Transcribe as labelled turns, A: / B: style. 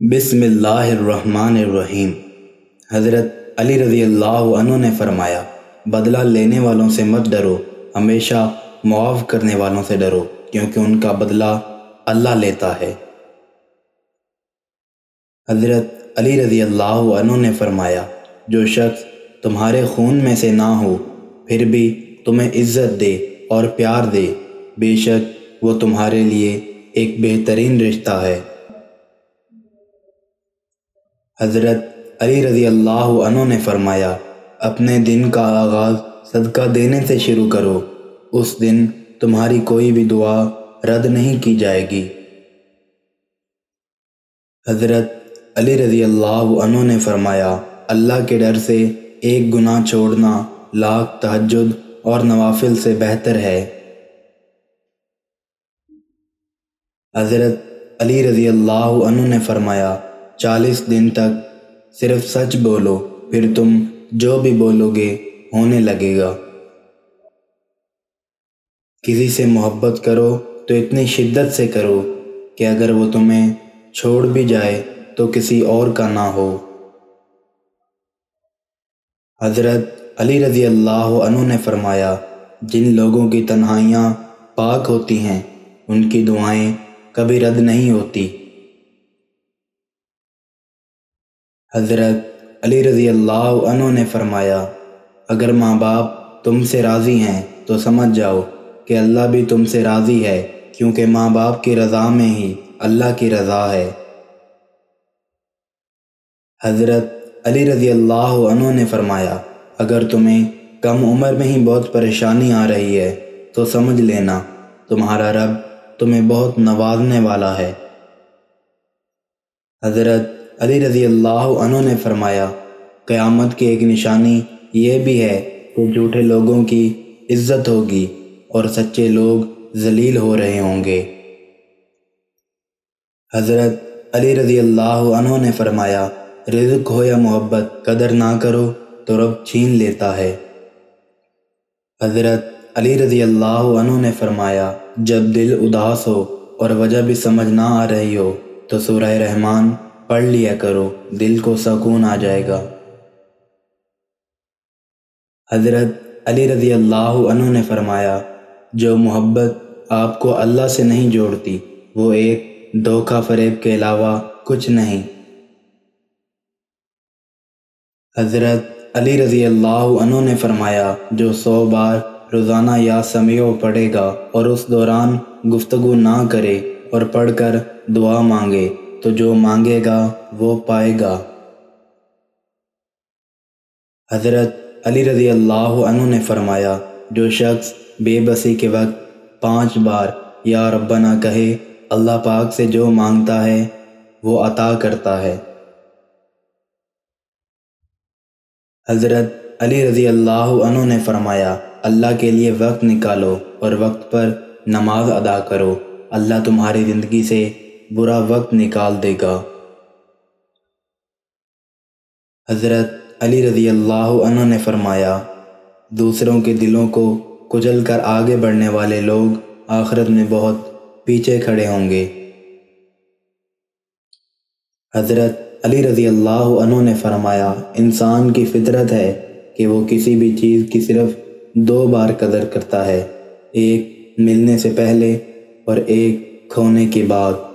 A: بسم اللہ الرحمن الرحیم۔ حضرت علی رضی اللہ عنہ نے فرمایا، بدلہ لینے والوں سے مت ڈرو، ہمیشہ معاف کرنے والوں سے ڈرو، کیونکہ ان کا بدلہ اللہ لیتا ہے۔ حضرت علی رضی اللہ عنہ نے فرمایا، جو شخص تمہارے خون میں سے نہ ہو پھر بھی تمہیں عزت دے اور پیار دے، بے شک وہ تمہارے لیے ایک بہترین رشتہ ہے۔ حضرت علی رضی اللہ عنہ نے فرمایا، اپنے دن کا آغاز صدقہ دینے سے شروع کرو، اس دن تمہاری کوئی بھی دعا رد نہیں کی جائے گی۔ حضرت علی رضی اللہ عنہ نے فرمایا، اللہ کے ڈر سے ایک گناہ چھوڑنا لاکھ تہجد اور نوافل سے بہتر ہے۔ حضرت علی رضی اللہ عنہ نے فرمایا، 40 دن تک صرف سچ بولو، پھر تم جو بھی بولو گے ہونے لگے گا۔ کسی سے محبت کرو تو اتنی شدت سے کرو کہ اگر وہ تمہیں چھوڑ بھی جائے تو کسی اور کا نہ ہو۔ حضرت علی رضی اللہ عنہ نے فرمایا، جن لوگوں کی تنہائیاں پاک ہوتی ہیں ان کی دعائیں کبھی رد نہیں ہوتی۔ حضرت علی رضی اللہ عنہ نے فرمایا، اگر ماں باپ تم سے راضی ہیں تو سمجھ جاؤ کہ اللہ بھی تم سے راضی ہے، کیونکہ ماں باپ کی رضا میں ہی اللہ کی رضا ہے۔ حضرت علی رضی اللہ عنہ نے فرمایا، اگر تمہیں کم عمر میں ہی بہت پریشانی آ رہی ہے تو سمجھ لینا تمہارا رب تمہیں بہت نوازنے والا ہے۔ حضرت علی رضی اللہ عنہ نے فرمایا، قیامت کی ایک نشانی یہ بھی ہے کہ جھوٹے لوگوں کی عزت ہوگی اور سچے لوگ ذلیل ہو رہے ہوں گے۔ حضرت علی رضی اللہ عنہ نے فرمایا، رزق ہو یا محبت قدر نہ کرو تو رب چھین لیتا ہے۔ حضرت علی رضی اللہ عنہ نے فرمایا، جب دل اداس ہو اور وجہ بھی سمجھ نہ آ رہی ہو تو سورہ رحمان پڑھ لیا کرو، دل کو سکون آ جائے گا۔ حضرت علی رضی اللہ عنہ نے فرمایا، جو محبت آپ کو اللہ سے نہیں جوڑتی وہ ایک دھوکہ فریب کے علاوہ کچھ نہیں۔ حضرت علی رضی اللہ عنہ نے فرمایا، جو 100 بار روزانہ یا سمیع پڑھے گا اور اس دوران گفتگو نہ کرے اور پڑھ کر دعا مانگے تو جو مانگے گا وہ پائے گا۔ حضرت علی رضی اللہ عنہ نے فرمایا، جو شخص بے بسی کے وقت 5 بار یا ربنا کہے، اللہ پاک سے جو مانگتا ہے وہ عطا کرتا ہے۔ حضرت علی رضی اللہ عنہ نے فرمایا، اللہ کے لیے وقت نکالو اور وقت پر نماز ادا کرو، اللہ تمہاری زندگی سے برا وقت نکال دے گا۔ حضرت علی رضی اللہ عنہ نے فرمایا، دوسروں کے دلوں کو کچل کر آگے بڑھنے والے لوگ آخرت میں بہت پیچھے کھڑے ہوں گے۔ حضرت علی رضی اللہ عنہ نے فرمایا، انسان کی فطرت ہے کہ وہ کسی بھی چیز کی صرف 2 بار قدر کرتا ہے، ایک ملنے سے پہلے اور ایک کھونے کے بعد۔